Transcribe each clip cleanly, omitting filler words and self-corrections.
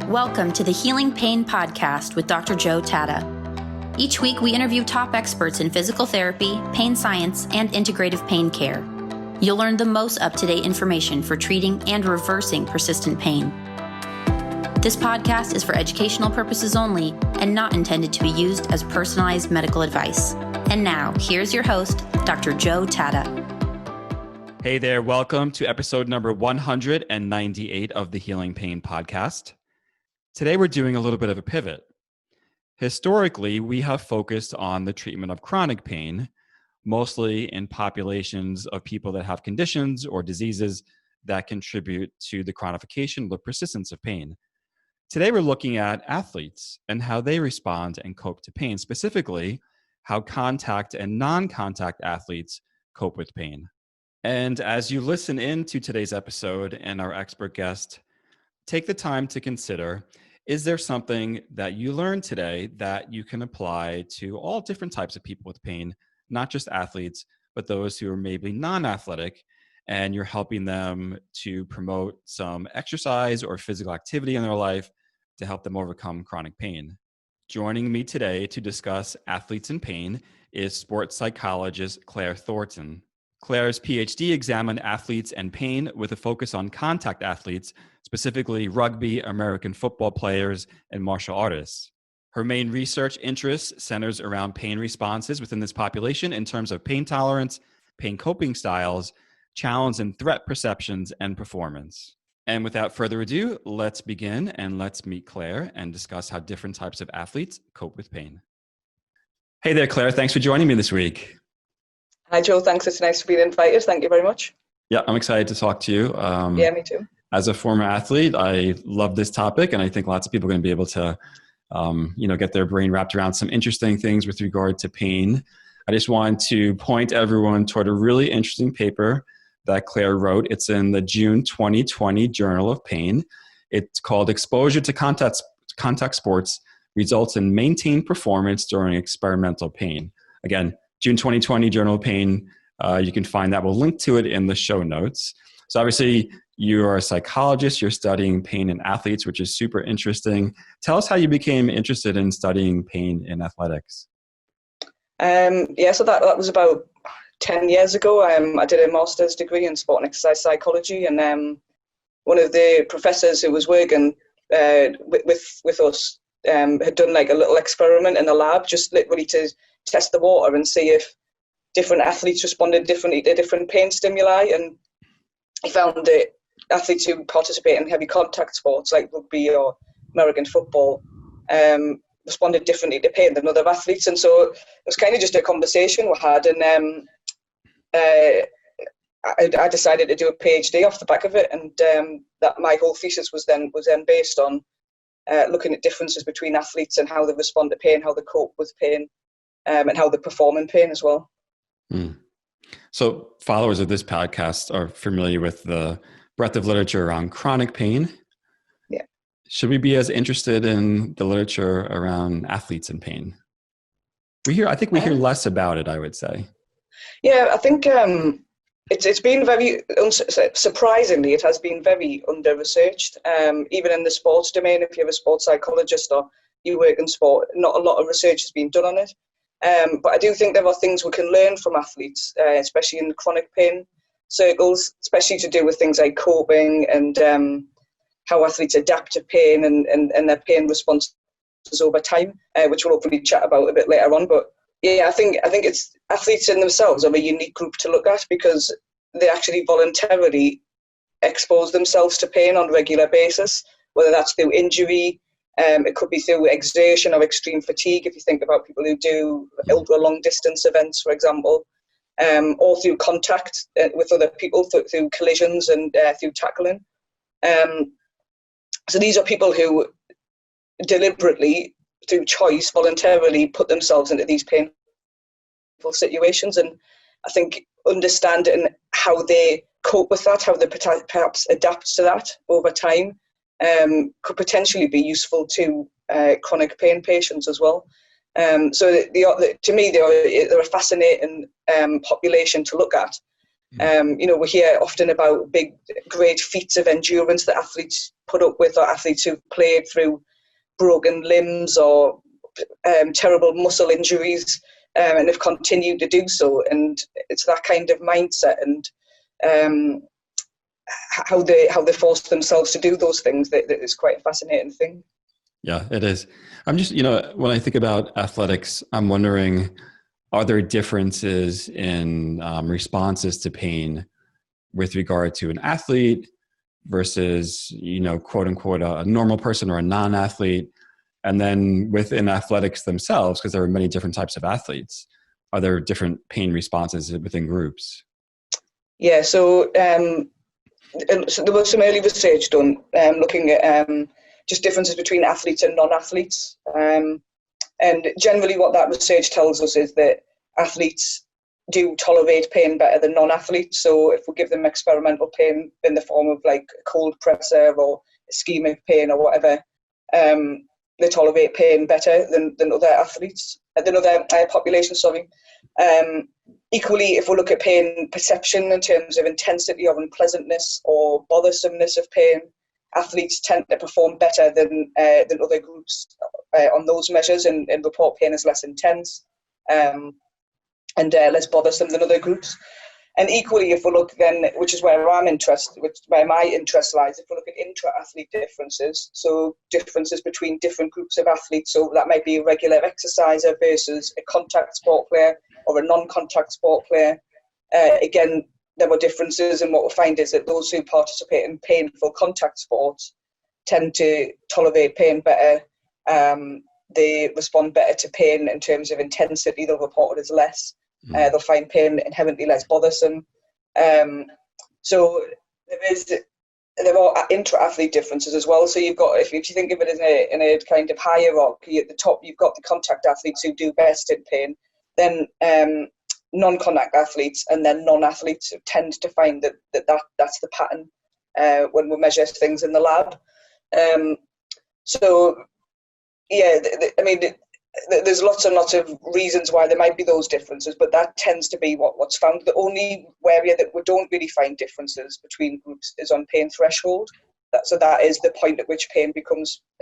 Welcome to the Healing Pain Podcast with Dr. Joe Tatta. Each week, we interview top experts in physical therapy, pain science, and integrative pain care. You'll learn the most up-to-date information for treating and reversing persistent pain. This podcast is for educational purposes only and not intended to be used as personalized medical advice. And now, here's your host, Dr. Joe Tatta. Hey there, welcome to episode number 198 of the Healing Pain Podcast. Today we're doing a little bit of a pivot. Historically, we have focused on the treatment of chronic pain, mostly in populations of people that have conditions or diseases that contribute to the chronification or persistence of pain. Today we're looking at athletes and how they respond and cope to pain, specifically how contact and non-contact athletes cope with pain. And as you listen in to today's episode and our expert guest, take the time to consider, is there something that you learned today that you can apply to all different types of people with pain, not just athletes, but those who are maybe non-athletic, and you're helping them to promote some exercise or physical activity in their life to help them overcome chronic pain. Joining me today to discuss athletes in pain is sports psychologist Claire Thornton. Claire's PhD examined athletes and pain with a focus on contact athletes, specifically rugby, American football players, and martial artists. Her main research interest centers around pain responses within this population in terms of pain tolerance, pain coping styles, challenge and threat perceptions, and performance. And without further ado, let's begin and let's meet Claire and discuss how different types of athletes cope with pain. Hey there, Claire. Thanks for joining me this week. Hi, Joe. Thanks. It's nice to be invited. Thank you very much. Yeah, I'm excited to talk to you. Yeah, me too. As a former athlete, I love this topic, and I think lots of people are going to be able to, get their brain wrapped around some interesting things with regard to pain. I just want to point everyone toward a really interesting paper that Claire wrote. It's in the June 2020 Journal of Pain. It's called "Exposure to Contact Sports Results in Maintained Performance During Experimental Pain." Again, June 2020 Journal of Pain. You can find that. We'll link to it in the show notes. So obviously, you are a psychologist. You're studying pain in athletes, which is super interesting. Tell us how you became interested in studying pain in athletics. So that was about 10 years ago. I did a master's degree in sport and exercise psychology, and one of the professors who was working with us had done like a little experiment in the lab, just literally to test the water and see if different athletes responded differently to different pain stimuli. And he found that athletes who participate in heavy contact sports like rugby or American football responded differently to pain than other athletes. And so it was kind of just a conversation we had, and I decided to do a PhD off the back of it, and that my whole thesis was then based on looking at differences between athletes and how they respond to pain, how they cope with pain, and how they perform in pain as well. So followers of this podcast are familiar with the breadth of literature around chronic pain. Yeah. Should we be as interested in the literature around athletes in pain? We hear less about it, I would say. Yeah, I think it's been very, surprisingly, it has been very under-researched. Even in the sports domain, if you're a sports psychologist or you work in sport, not a lot of research has been done on it. But I do think there are things we can learn from athletes, especially in chronic pain circles, especially to do with things like coping and how athletes adapt to pain and their pain responses over time, which we'll hopefully chat about a bit later on. But yeah, I think it's athletes in themselves are a unique group to look at because they actually voluntarily expose themselves to pain on a regular basis, whether that's through injury. It could be through exertion or extreme fatigue, if you think about people who do ultra long distance events, for example, or through contact with other people, through collisions and through tackling. So these are people who deliberately, through choice, voluntarily put themselves into these painful situations. And I think understanding how they cope with that, how they perhaps adapt to that over time, could potentially be useful to chronic pain patients as well. So to me, they're a fascinating population to look at. We hear often about great feats of endurance that athletes put up with, or athletes who've played through broken limbs or terrible muscle injuries, and have continued to do so. And it's that kind of mindset and how they force themselves to do those things that is quite a fascinating thing. Yeah, it is. I'm just, when I think about athletics, I'm wondering, are there differences in responses to pain with regard to an athlete versus, quote unquote, a normal person or a non-athlete? And then within athletics themselves, because there are many different types of athletes, are there different pain responses within groups? Yeah, so there was some early research done looking at just differences between athletes and non-athletes. And generally what that research tells us is that athletes do tolerate pain better than non-athletes. So if we give them experimental pain in the form of like cold pressor or ischemic pain or whatever, they tolerate pain better than other athletes, than other populations, sorry. Equally, if we look at pain perception in terms of intensity or unpleasantness or bothersomeness of pain, athletes tend to perform better than other groups on those measures and report pain as less intense and less bothersome than other groups. And equally, if we look then, which is where my interest lies, if we look at intra-athlete differences, so differences between different groups of athletes, so that might be a regular exerciser versus a contact sport player or a non-contact sport player. Again, there were differences, and what we find is that those who participate in painful contact sports tend to tolerate pain better. They respond better to pain in terms of intensity. They'll report it as less. They'll find pain inherently less bothersome. So there are intra-athlete differences as well. So you've got, if you think of it as in a kind of hierarchy, at the top you've got the contact athletes who do best in pain, then non-contact athletes, and then non-athletes who tend to find that's the pattern when we measure things in the lab. There's lots and lots of reasons why there might be those differences, but that tends to be what's found. The only area that we don't really find differences between groups is on pain threshold. So that is the point at which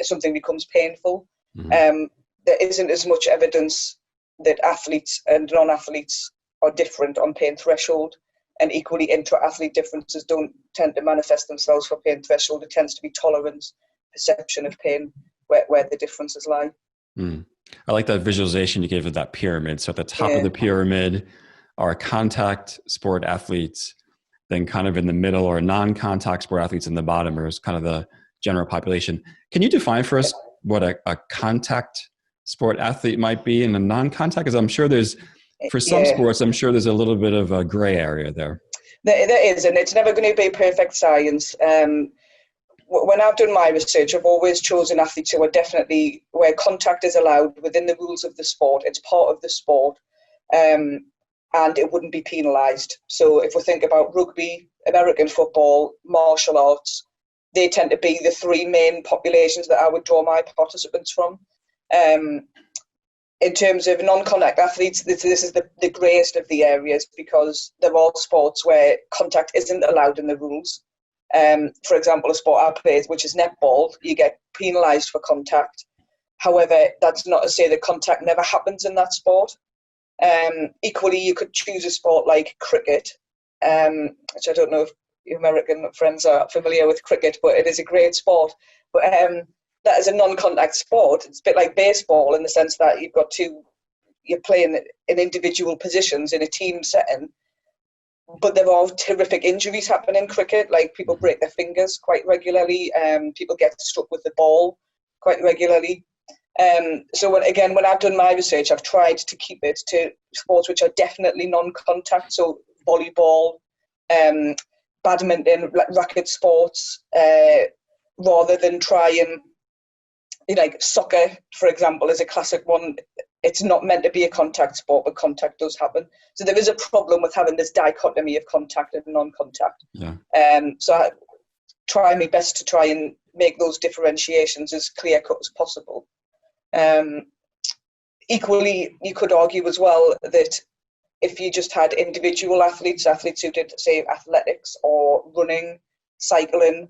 something becomes painful. Mm-hmm. There isn't as much evidence that athletes and non-athletes are different on pain threshold, and equally intra-athlete differences don't tend to manifest themselves for pain threshold. It tends to be tolerance, perception of pain, where the differences lie. Mm. I like that visualization you gave of that pyramid. So at the top of the pyramid are contact sport athletes, then kind of in the middle or non-contact sport athletes in the bottom, or is kind of the general population. Can you define for us what a contact sport athlete might be and a non-contact? Because I'm sure for some sports, I'm sure there's a little bit of a gray area there. There is, and it's never going to be perfect science. When I've done my research, I've always chosen athletes who are definitely where contact is allowed within the rules of the sport. It's part of the sport, and it wouldn't be penalised. So if we think about rugby, American football, martial arts, they tend to be the three main populations that I would draw my participants from. In terms of non-contact athletes, this is the greyest of the areas, because there are sports where contact isn't allowed in the rules. For example, a sport I play, which is netball, you get penalised for contact. However, that's not to say that contact never happens in that sport. Equally, you could choose a sport like cricket, which I don't know if your American friends are familiar with cricket, but it is a great sport. But that is a non-contact sport. It's a bit like baseball in the sense that you're playing in individual positions in a team setting. But there are terrific injuries happening in cricket, like people break their fingers quite regularly, people get struck with the ball quite regularly. So when I've done my research, I've tried to keep it to sports which are definitely non-contact, so volleyball, badminton, racket sports, rather than try and, like soccer, for example, is a classic one. It's not meant to be a contact sport, but contact does happen. So there is a problem with having this dichotomy of contact and non-contact. Yeah. So I try my best to try and make those differentiations as clear-cut as possible. Equally, you could argue as well that if you just had individual athletes who did, say, athletics or running, cycling,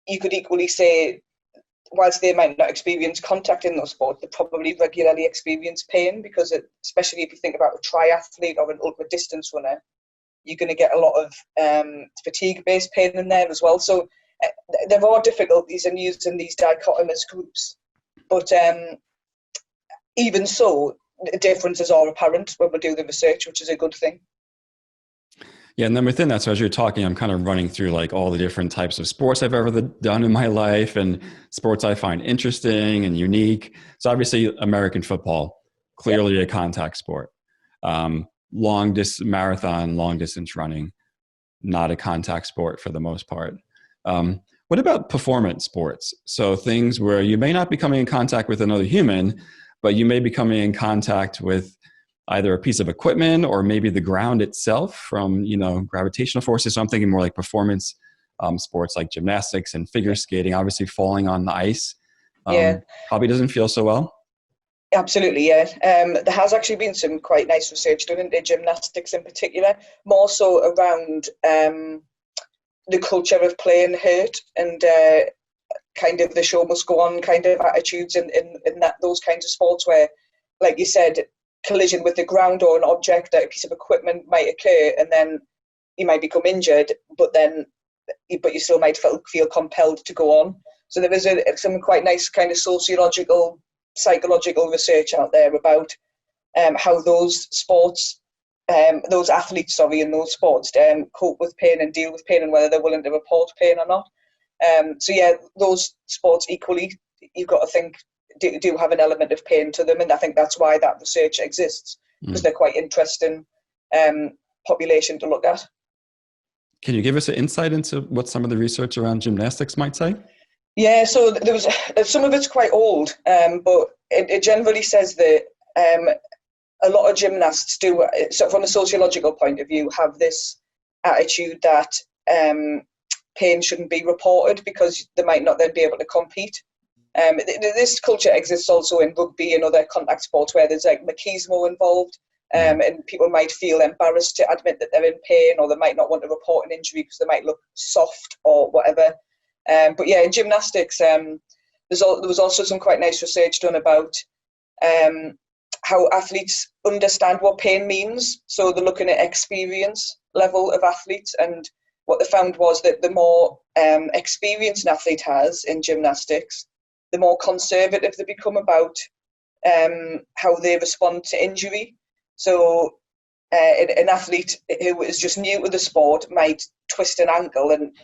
you could equally say, whilst they might not experience contact in those sports, they probably regularly experience pain, because especially if you think about a triathlete or an ultra distance runner, you're going to get a lot of fatigue-based pain in there as well. So there are difficulties in using these dichotomous groups, but even so, the differences are apparent when we do the research, which is a good thing. Yeah, and then within that, so as you're talking, I'm kind of running through like all the different types of sports I've ever done in my life and sports I find interesting and unique. So obviously American football, clearly a contact sport. Long distance running, not a contact sport for the most part. What about performance sports? So things where you may not be coming in contact with another human, but you may be coming in contact with either a piece of equipment or maybe the ground itself from, gravitational forces. So I'm thinking more like performance sports like gymnastics and figure skating, obviously falling on the ice. Probably doesn't feel so well. Absolutely, yeah. There has actually been some quite nice research done into gymnastics in particular, more so around the culture of playing hurt and kind of the show must go on kind of attitudes in those kinds of sports where, like you said, collision with the ground or an object, a piece of equipment might occur, and then you might become injured, but you still might feel compelled to go on. So there is some quite nice kind of psychological research out there about how those athletes in those sports cope with pain and deal with pain, and whether they're willing to report pain or not. So yeah, those sports equally, you've got to think, do have an element of pain to them, and I think that's why that research exists, because they're quite interesting population to look at. Can you give us an insight into what some of the research around gymnastics might say? Yeah, so there was some of it's quite old, but it generally says that a lot of gymnasts do, so from a sociological point of view, have this attitude that pain shouldn't be reported because they might not then be able to compete. This culture exists also in rugby and other contact sports where there's like machismo involved, and people might feel embarrassed to admit that they're in pain, or they might not want to report an injury because they might look soft or whatever. But yeah, in gymnastics, there was also some quite nice research done about how athletes understand what pain means. So they're looking at experience level of athletes, and what they found was that the more experience an athlete has in gymnastics, the more conservative they become about how they respond to injury. So an athlete who is just new to the sport might twist an ankle and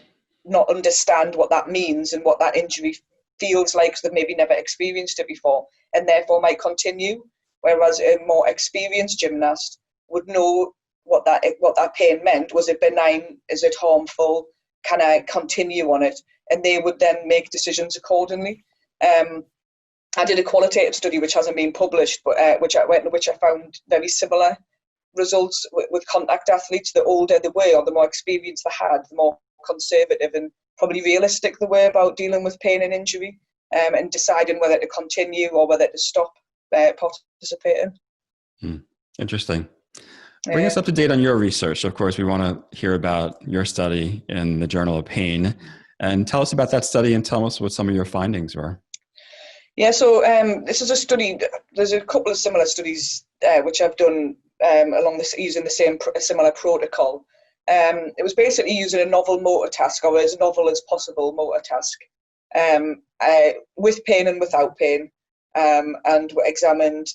not understand what that means and what that injury feels like, because they've maybe never experienced it before, and therefore might continue. Whereas a more experienced gymnast would know what that pain meant. Was it benign? Is it harmful? Can I continue on it? And they would then make decisions accordingly. I did a qualitative study which hasn't been published, but which I found very similar results with contact athletes. The older they were, or the more experience they had, the more conservative and probably realistic they were about dealing with pain and injury, and deciding whether to continue or whether to stop participating. Interesting. Bring us up to date on your research. Of course, we want to hear about your study in the Journal of Pain, and tell us about that study and tell us what some of your findings were. Yeah, so this is a study. There's a couple of similar studies which I've done using a similar protocol. It was basically using a novel motor task, or as novel as possible motor task, with pain and without pain, and we examined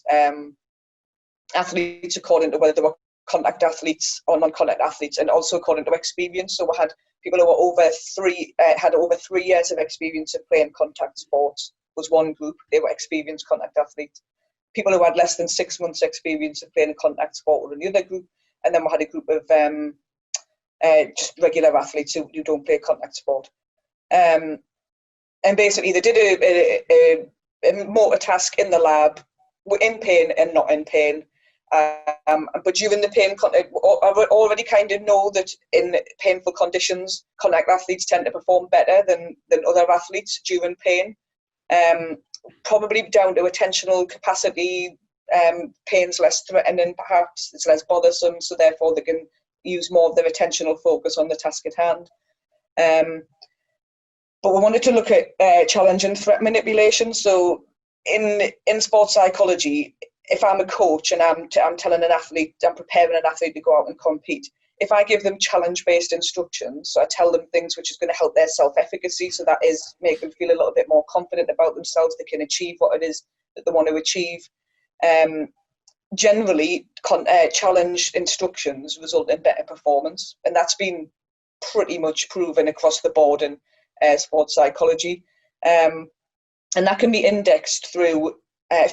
athletes according to whether they were contact athletes or non-contact athletes, and also according to experience. So we had people who were had over 3 years of experience of playing contact sports was one group. They were experienced contact athletes. People who had less than 6 months experience of playing a contact sport were in the other group, and then we had a group of just regular athletes who don't play contact sport. And basically they did a motor task in the lab, in pain and not in pain. But during the pain, I already kind of know that in painful conditions, contact athletes tend to perform better than other athletes during pain. Probably down to attentional capacity. Pain's less threatening, perhaps. It's less bothersome, so therefore they can use more of their attentional focus on the task at hand. But we wanted to look at challenge and threat manipulation. So in sports psychology, if I'm a coach and I'm telling an athlete, I'm preparing an athlete to go out and compete, if I give them challenge-based instructions, so I tell them things which is going to help their self-efficacy, so that is make them feel a little bit more confident about themselves, they can achieve what it is that they want to achieve. Generally, challenge instructions result in better performance, and that's been pretty much proven across the board in sports psychology. And that can be indexed through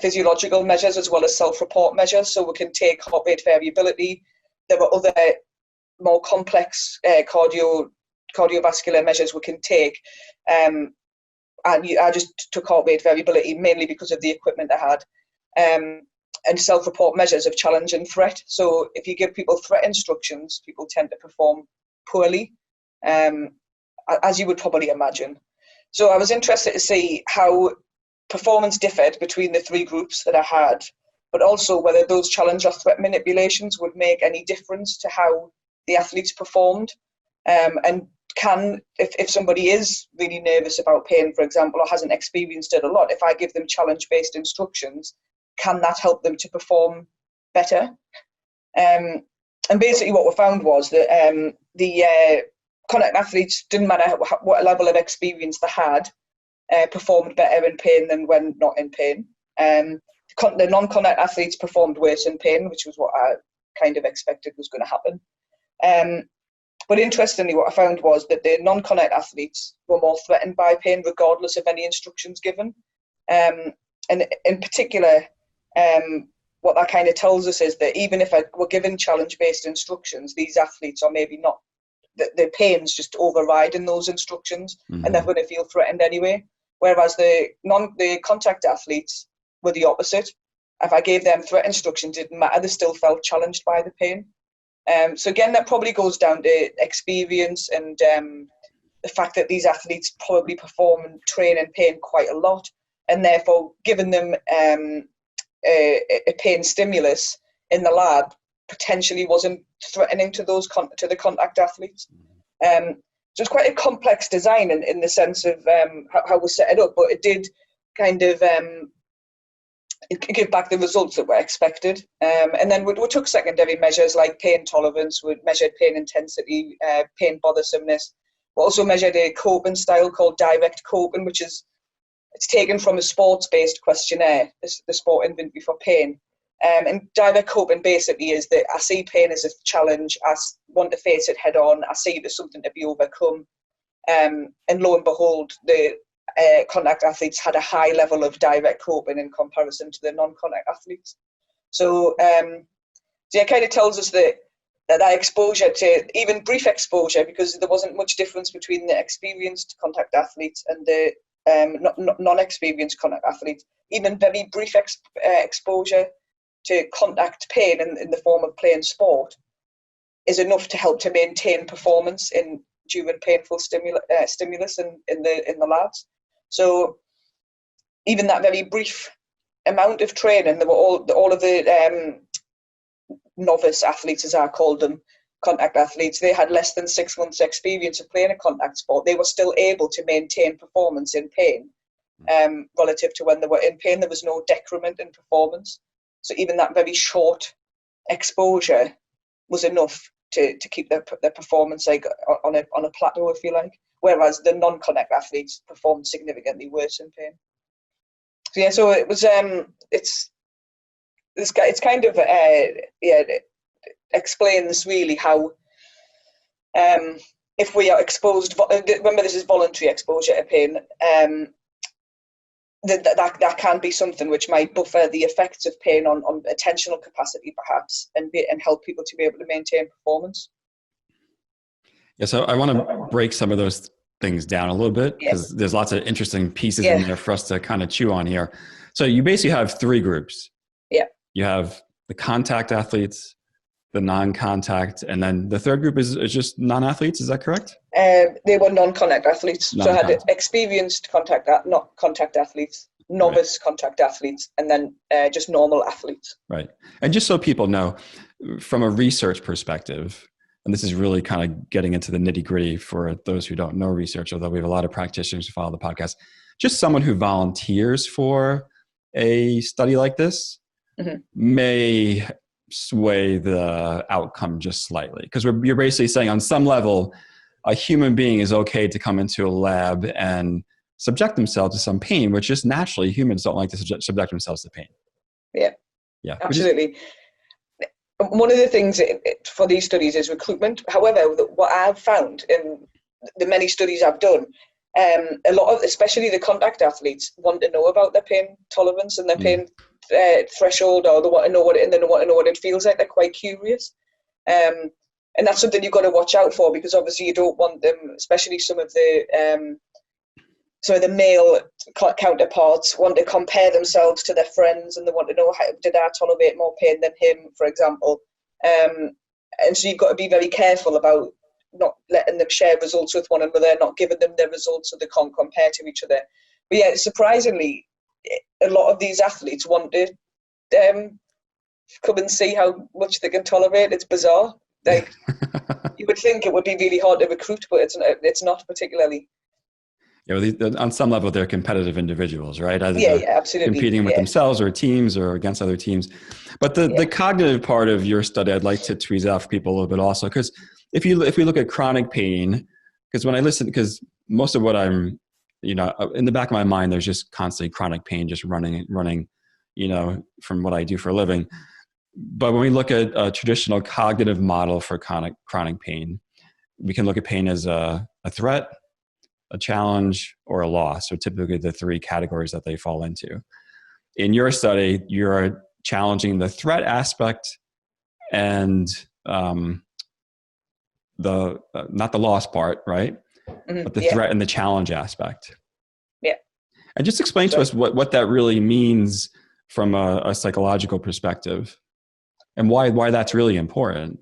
physiological measures as well as self-report measures. So we can take heart rate variability. There are other more complex cardiovascular measures we can take. And I just took heart rate variability mainly because of the equipment I had. And self-report measures of challenge and threat. So if you give people threat instructions, people tend to perform poorly, as you would probably imagine. So I was interested to see how performance differed between the three groups that I had, but also whether those challenge or threat manipulations would make any difference to how the athletes performed. And if somebody is really nervous about pain, for example, or hasn't experienced it a lot, if I give them challenge-based instructions, can that help them to perform better? And basically what we found was that the contact athletes, didn't matter what level of experience they had, performed better in pain than when not in pain. The non-contact athletes performed worse in pain, which was what I kind of expected was going to happen. But interestingly, what I found was that the non-contact athletes were more threatened by pain regardless of any instructions given. And in particular, what that kind of tells us is that even if we're given challenge-based instructions, these athletes are maybe not, the pain's just overriding those instructions, and they're going to feel threatened anyway. Whereas the contact athletes were the opposite. If I gave them threat instructions, it didn't matter, they still felt challenged by the pain. So again, that probably goes down to experience and the fact that these athletes probably perform and train in pain quite a lot, and therefore giving them a pain stimulus in the lab potentially wasn't threatening to to the contact athletes. So it's quite a complex design in the sense of how we set it up, but it did kind of give back the results that were expected. And then we took secondary measures like pain tolerance, we measured pain intensity, pain bothersomeness. We also measured a coping style called direct coping, which is it's taken from a sports-based questionnaire, the Sport Inventory for Pain. And direct coping basically is that I see pain as a challenge, I want to face it head on, I see it as something to be overcome. And lo and behold, the contact athletes had a high level of direct coping in comparison to the non-contact athletes. So it kind of tells us that exposure to, even brief exposure, because there wasn't much difference between the experienced contact athletes and the non-experienced contact athletes, even very brief exposure to contact pain in the form of playing sport is enough to help to maintain performance during painful stimulus in the labs. So even that very brief amount of training, there were all of the novice athletes, as I called them, contact athletes, they had less than 6 months experience of playing a contact sport. They were still able to maintain performance in pain relative to when they were in pain. There was no decrement in performance. So even that very short exposure was enough to keep their performance like on a plateau, if you like. Whereas the non-contact athletes performed significantly worse in pain. So yeah, so it was it's kind of it explains really how if we are exposed, remember this is voluntary exposure to pain, that can be something which might buffer the effects of pain on attentional capacity perhaps, and help people to be able to maintain performance. Yeah, so I want to break some of those things down a little bit because there's lots of interesting pieces in there for us to kind of chew on here. So you basically have three groups. Yeah. You have the contact athletes, the non-contact, and then the third group is just non-athletes. Is that correct? They were non-contact athletes. So I had experienced not contact athletes, novice contact athletes, and then just normal athletes. Right. And just so people know, from a research perspective, and this is really kind of getting into the nitty gritty for those who don't know research, although we have a lot of practitioners who follow the podcast, just someone who volunteers for a study like this may sway the outcome just slightly. Because you're basically saying on some level, a human being is okay to come into a lab and subject themselves to some pain, which just naturally humans don't like to subject themselves to pain. Yeah, absolutely. One of the things for these studies is recruitment. However, what I've found in the many studies I've done, a lot of, especially the contact athletes, want to know about their pain tolerance and their pain threshold, or they want to know what it feels like. They're quite curious, and that's something you've got to watch out for, because obviously you don't want them, especially some of the male counterparts, want to compare themselves to their friends, and they want to know, how did I tolerate more pain than him, for example. And so you've got to be very careful about not letting them share results with one another, not giving them their results so they can't compare to each other. But yeah, surprisingly, a lot of these athletes want to come and see how much they can tolerate. It's bizarre. Like, you would think it would be really hard to recruit, but it's not particularly. Yeah, well, on some level, they're competitive individuals, right? Either absolutely. Competing with themselves or teams or against other teams. But the cognitive part of your study, I'd like to tweeze out for people a little bit also, because if we look at chronic pain, because when I listen, because most of what I'm, in the back of my mind, there's just constantly chronic pain just running, from what I do for a living. But when we look at a traditional cognitive model for chronic pain, we can look at pain as a threat, a challenge, or a loss. So typically the three categories that they fall into. In your study, you're challenging the threat aspect and not the loss part, right? But the threat and the challenge aspect. Yeah. And just explain to us what that really means from a psychological perspective, and why that's really important.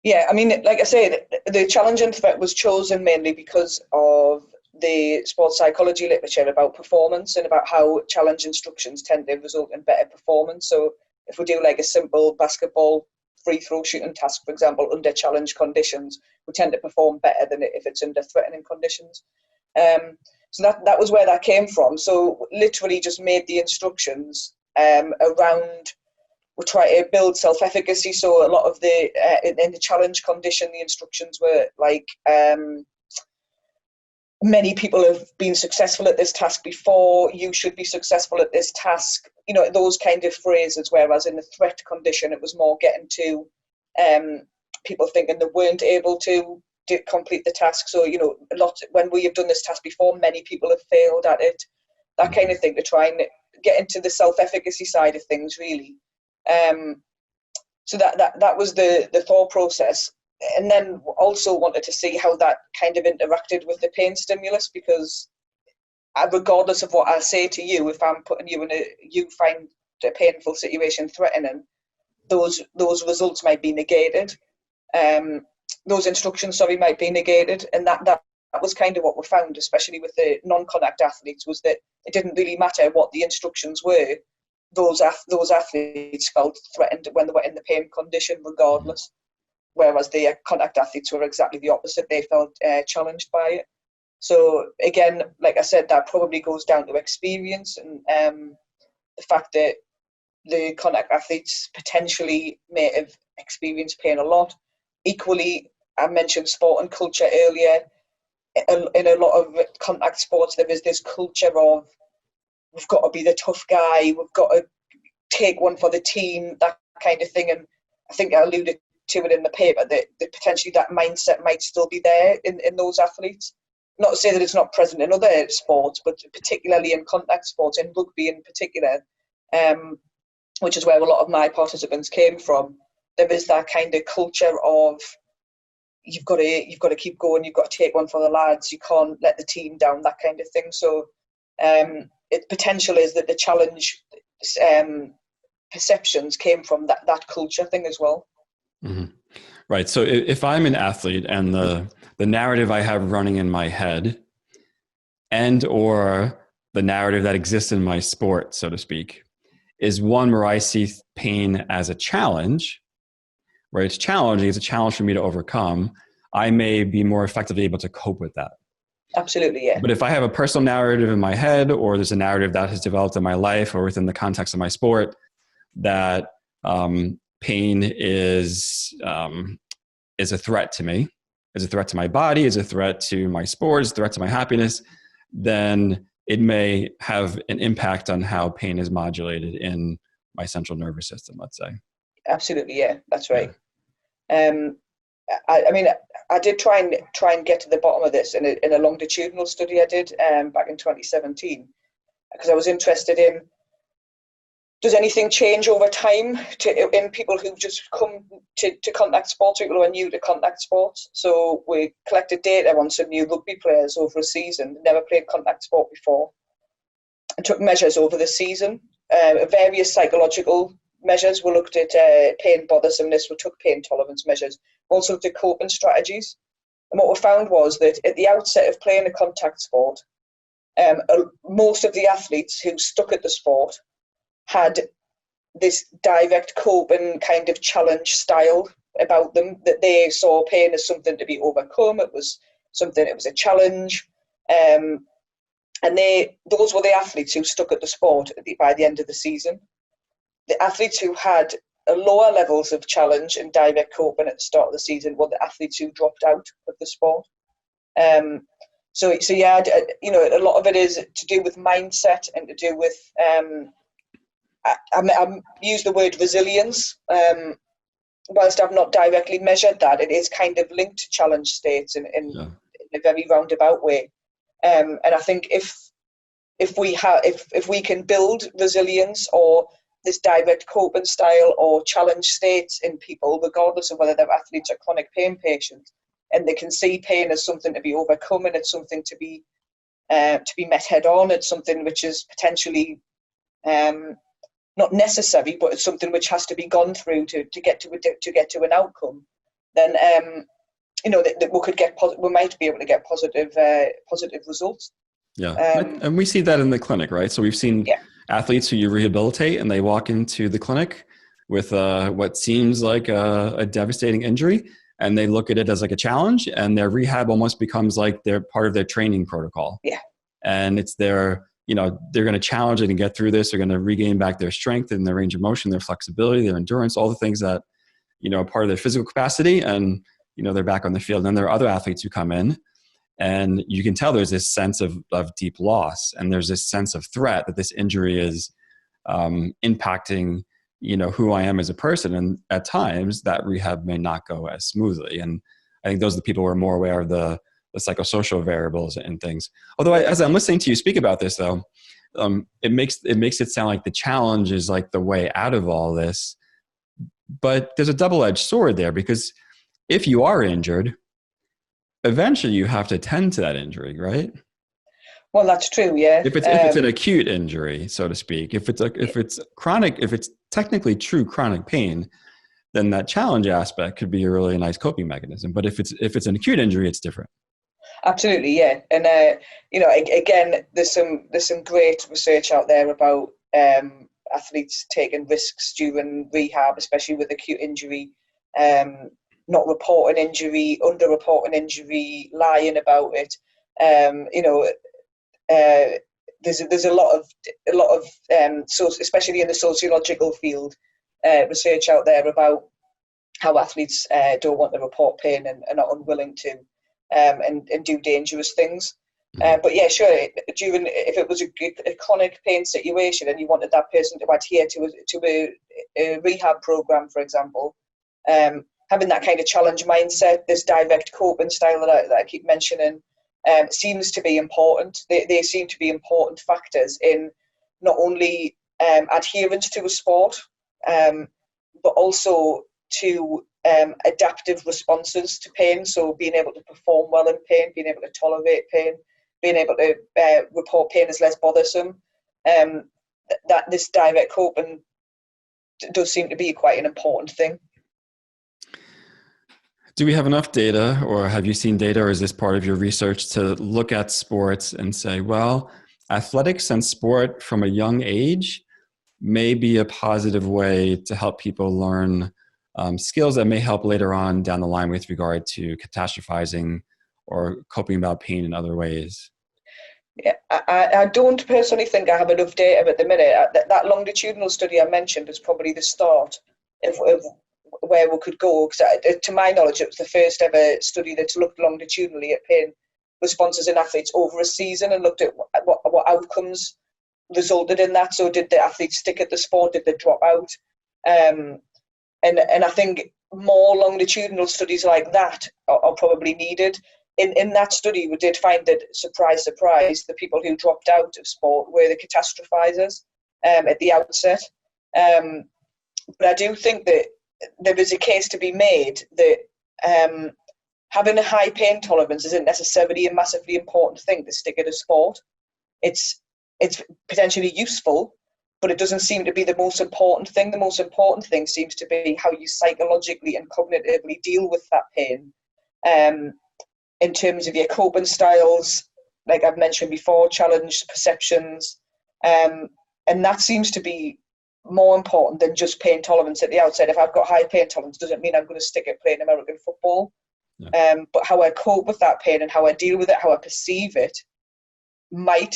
Yeah, I mean, like I say, the challenge and threat was chosen mainly because of the sports psychology literature about performance and about how challenge instructions tend to result in better performance. So if we do like a simple basketball free throw shooting task, for example, under challenge conditions, we tend to perform better than if it's under threatening conditions. So that was where that came from. So literally just made the instructions around. We try to build self-efficacy. So a lot of in the challenge condition, the instructions were like, many people have been successful at this task before, you should be successful at this task, those kind of phrases. Whereas in the threat condition, it was more getting to people thinking they weren't able to complete the task. So, when we have done this task before, many people have failed at it, that kind of thing, to try and get into the self-efficacy side of things, really. So that was the thought process. And then also wanted to see how that kind of interacted with the pain stimulus, because regardless of what I say to you, if I'm putting you you find a painful situation threatening, those results might be negated. Those instructions, might be negated. And that was kind of what we found, especially with the non-contact athletes, was that it didn't really matter what the instructions were. Those athletes felt threatened when they were in the pain condition regardless, whereas the contact athletes were exactly the opposite. They felt challenged by it. So again, like I said, that probably goes down to experience and the fact that the contact athletes potentially may have experienced pain a lot. Equally, I mentioned sport and culture earlier. In a lot of contact sports, there is this culture of, we've got to be the tough guy, we've got to take one for the team, that kind of thing. And I think I alluded to it in the paper that potentially that mindset might still be there in those athletes. Not to say that it's not present in other sports, but particularly in contact sports, in rugby in particular, which is where a lot of my participants came from. There is that kind of culture of, you've got to keep going, you've got to take one for the lads, you can't let the team down, that kind of thing. So it potential is that the challenge perceptions came from that culture thing as well. Mm-hmm. Right. So if I'm an athlete and the narrative I have running in my head and or the narrative that exists in my sport, so to speak, is one where I see pain as a challenge, where it's challenging, it's a challenge for me to overcome, I may be more effectively able to cope with that. Absolutely, yeah. But if I have a personal narrative in my head, or there's a narrative that has developed in my life or within the context of my sport, that pain is a threat to me, is a threat to my body, is a threat to my sport, is a threat to my happiness, then it may have an impact on how pain is modulated in my central nervous system, let's say. Absolutely, yeah, that's right. Yeah. I mean, I did try and get to the bottom of this in a longitudinal study I did back in 2017, because I was interested in, does anything change over time in people who just come to contact sports, people who are new to contact sports? So we collected data on some new rugby players over a season, never played contact sport before, and took measures over the season. Various psychological measures. We looked at pain bothersomeness, we took pain tolerance measures, also looked at coping strategies. And what we found was that at the outset of playing a contact sport, most of the athletes who stuck at the sport had this direct coping kind of challenge style about them, that they saw pain as something to be overcome. It was a challenge. And those were the athletes who stuck at the sport by the end of the season. The athletes who had lower levels of challenge and direct coping at the start of the season were the athletes who dropped out of the sport. So yeah, you know, a lot of it is to do with mindset and to do with, I use the word resilience. Whilst I've not directly measured that, it is kind of linked to challenge states in a very roundabout way. And I think if we can build resilience or this direct coping style or challenge states in people, regardless of whether they're athletes or chronic pain patients, and they can see pain as something to be overcome, and it's something to be met head on. It's something which is potentially not necessary, but it's something which has to be gone through to get to an outcome. Then you know that we might be able to get positive results. Yeah, and we see that in the clinic, right? So we've seen athletes who you rehabilitate, and they walk into the clinic with what seems like a devastating injury, and they look at it as like a challenge, and their rehab almost becomes like they're part of their training protocol. Yeah, and it's their, you know, they're going to challenge it and get through this. They're going to regain back their strength and their range of motion, their flexibility, their endurance, all the things that, you know, are part of their physical capacity, and you know, they're back on the field. And then there are other athletes who come in, and you can tell there's this sense of deep loss, and there's this sense of threat that this injury is impacting, you know, who I am as a person. And at times that rehab may not go as smoothly. And I think those are the people who are more aware of the psychosocial variables and things. Although as I'm listening to you speak about this though, it makes it sound like the challenge is like the way out of all this. But there's a double-edged sword there, because if you are injured, eventually you have to tend to that injury, right? Well, that's true. Yeah. If it's an acute injury, so to speak, if it's chronic, if it's technically true chronic pain, then that challenge aspect could be a really nice coping mechanism. But if it's an acute injury, it's different. Absolutely, yeah. And you know, again, there's some great research out there about athletes taking risks during rehab, especially with acute injury. Not reporting injury, under-reporting injury, lying about it. You know, there's a lot of so especially in the sociological field, research out there about how athletes don't want to report pain and are unwilling to, and do dangerous things. But yeah, sure. If it was a chronic pain situation and you wanted that person to adhere to a rehab program, for example. Having that kind of challenge mindset, this direct coping style that I keep mentioning, seems to be important. They seem to be important factors in not only adherence to a sport, but also to adaptive responses to pain. So being able to perform well in pain, being able to tolerate pain, being able to report pain as less bothersome. That this direct coping does seem to be quite an important thing. Do we have enough data, or have you seen data, or is this part of your research to look at sports and say, well, athletics and sport from a young age may be a positive way to help people learn skills that may help later on down the line with regard to catastrophizing or coping about pain in other ways? Yeah, I don't personally think I have enough data at the minute. That longitudinal study I mentioned is probably the start of where we could go. Because to my knowledge, it was the first ever study that's looked longitudinally at pain responses in athletes over a season and looked at what outcomes resulted in that. So did the athletes stick at the sport? Did they drop out? And I think more longitudinal studies like that are probably needed. In that study, we did find that, surprise, surprise, the people who dropped out of sport were the catastrophizers at the outset. But I do think that there is a case to be made that having a high pain tolerance isn't necessarily a massively important thing to stick at a sport. It's potentially useful, but it doesn't seem to be the most important thing. The most important thing seems to be how you psychologically and cognitively deal with that pain. In terms of your coping styles, like I've mentioned before, challenged perceptions. And that seems to be more important than just pain tolerance at the outset. If I've got high pain tolerance, doesn't mean I'm going to stick at playing American football. Yeah. But how I cope with that pain and how I deal with it, how I perceive it, might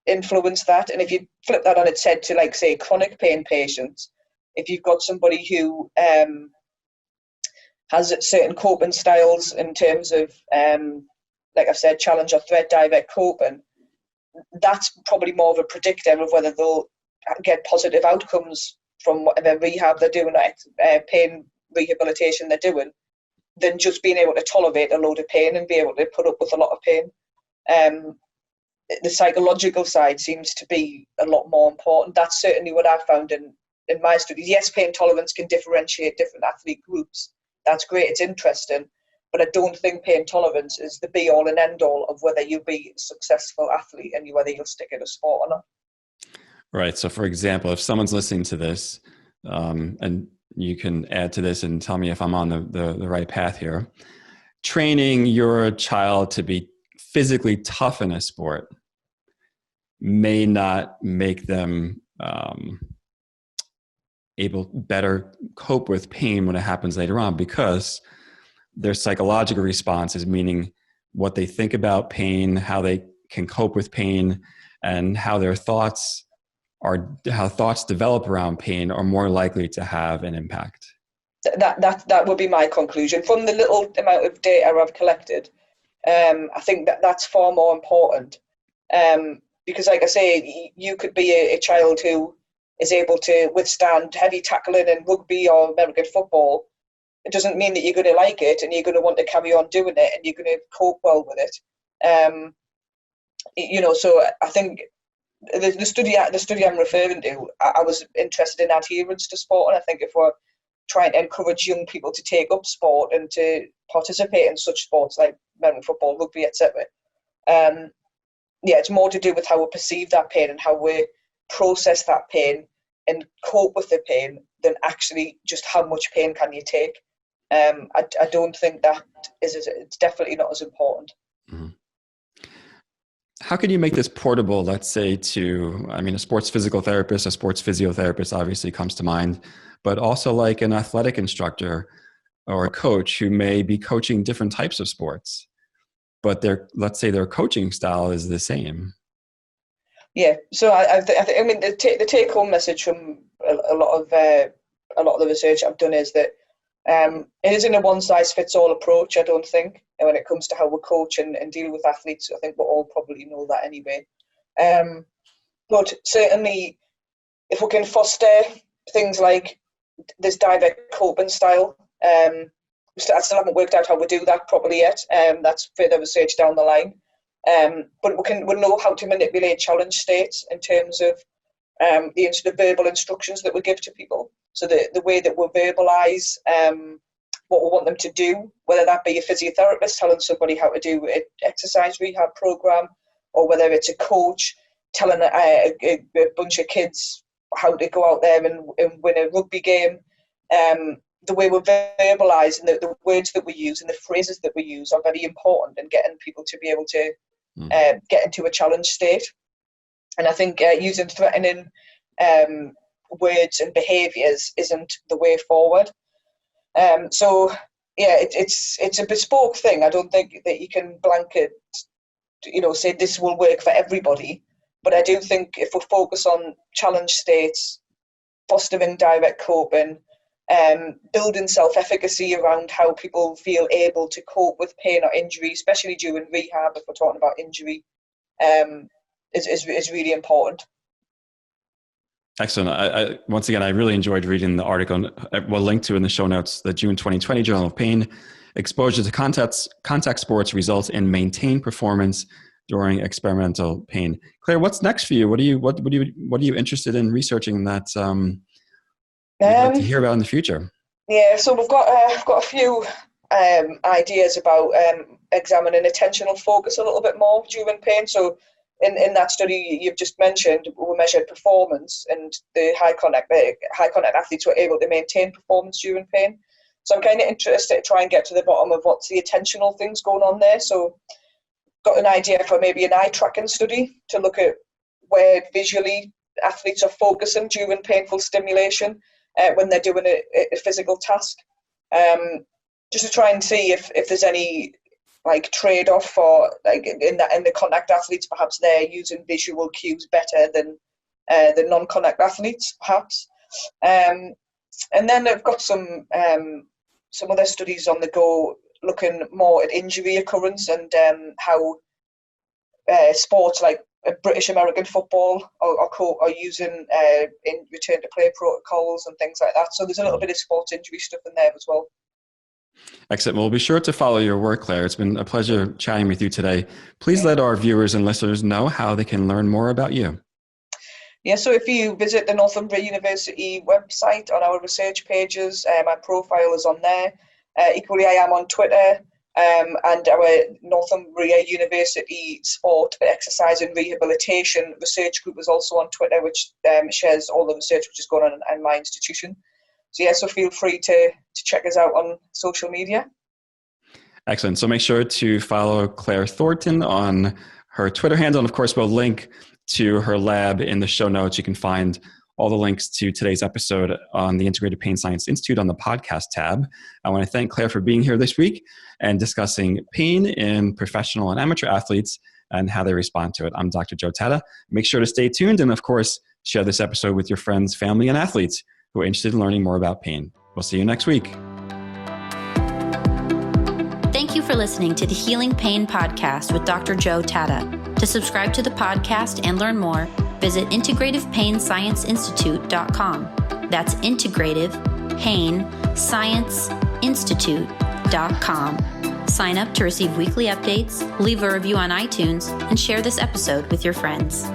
influence that. And if you flip that on its head to, like, say, chronic pain patients, if you've got somebody who has certain coping styles in terms of, like I've said, challenge or threat direct coping, that's probably more of a predictor of whether they'll get positive outcomes from whatever rehab they're doing or pain rehabilitation they're doing, than just being able to tolerate a load of pain and be able to put up with a lot of pain. The psychological side seems to be a lot more important. That's certainly what I found in my studies. Yes, pain tolerance can differentiate different athlete groups. That's great, it's interesting, but I don't think pain tolerance is the be-all and end-all of whether you'll be a successful athlete and whether you'll stick at a sport or not. Right. So, for example, if someone's listening to this, and you can add to this and tell me if I'm on the right path here, training your child to be physically tough in a sport may not make them able better cope with pain when it happens later on, because their psychological response is meaning what they think about pain, how they can cope with pain, and how their thoughts develop around pain are more likely to have an impact. That would be my conclusion from the little amount of data I've collected. I think that's far more important, because, like I say, you could be a child who is able to withstand heavy tackling in rugby or American football. It doesn't mean that you're going to like it and you're going to want to carry on doing it and you're going to cope well with it. So I think the study I'm referring to, I was interested in adherence to sport, and I think if we're trying to encourage young people to take up sport and to participate in such sports like American football, rugby, etc., it's more to do with how we perceive that pain and how we process that pain and cope with the pain than actually just how much pain can you take. I don't think that it's definitely not as important. Mm-hmm. How can you make this portable, let's say, a sports physical therapist, a sports physiotherapist obviously comes to mind, but also like an athletic instructor or a coach who may be coaching different types of sports, but let's say their coaching style is the same. Yeah, so I mean the take-home message from a lot of the research I've done is that it isn't a one-size-fits-all approach, I don't think, when it comes to how we coach and deal with athletes. I think we all probably know that anyway. But certainly, if we can foster things like this direct coping style, I still haven't worked out how we do that properly yet. That's further research down the line. But we'll know how to manipulate challenge states in terms of the verbal instructions that we give to people. So the way that we verbalise what we want them to do, whether that be a physiotherapist telling somebody how to do an exercise rehab program, or whether it's a coach telling a bunch of kids how to go out there and win a rugby game. The way we verbalise and the words that we use and the phrases that we use are very important in getting people to be able to get into a challenge state. And I think using threatening words and behaviours isn't the way forward. So yeah, it's a bespoke thing. I don't think that you can blanket, say this will work for everybody. But I do think if we focus on challenge states, fostering direct coping, building self-efficacy around how people feel able to cope with pain or injury, especially during rehab, if we're talking about injury, is really important. Excellent. I once again, I really enjoyed reading the article. We'll link to in the show notes, the June 2020 Journal of Pain. Exposure to contact sports results in maintained performance during experimental pain. Claire, what's next for you? What are you interested in researching that you'd like to hear about in the future? Yeah, so we've got a few ideas about examining attentional focus a little bit more during pain. So in that study you've just mentioned, we measured performance, and the high contact athletes were able to maintain performance during pain. So I'm kind of interested to try and get to the bottom of what's the attentional things going on there. So got an idea for maybe an eye tracking study to look at where visually athletes are focusing during painful stimulation when they're doing a physical task, just to try and see if there's any like trade-off for like in the contact athletes. Perhaps they're using visual cues better than the non-contact athletes, perhaps. And then I've got some other studies on the go looking more at injury occurrence and how sports like British American football are using in return to play protocols and things like that. So there's a little bit of sports injury stuff in there as well. Excellent. Well, be sure to follow your work, Claire. It's been a pleasure chatting with you today. Please let our viewers and listeners know how they can learn more about you. Yeah, so if you visit the Northumbria University website on our research pages, my profile is on there. Equally, I am on Twitter, and our Northumbria University Sport, Exercise and Rehabilitation Research Group is also on Twitter, which shares all the research which is going on in my institution. So yeah, so feel free to check us out on social media. Excellent. So make sure to follow Claire Thornton on her Twitter handle. And of course, we'll link to her lab in the show notes. You can find all the links to today's episode on the Integrative Pain Science Institute on the podcast tab. I want to thank Claire for being here this week and discussing pain in professional and amateur athletes and how they respond to it. I'm Dr. Joe Tatta. Make sure to stay tuned and, of course, share this episode with your friends, family, and athletes who are interested in learning more about pain. We'll see you next week. Thank you for listening to the Healing Pain Podcast with Dr. Joe Tatta. To subscribe to the podcast and learn more, visit integrativepainscienceinstitute.com. That's Integrative Pain Science Institute.com. Sign up to receive weekly updates, leave a review on iTunes, and share this episode with your friends.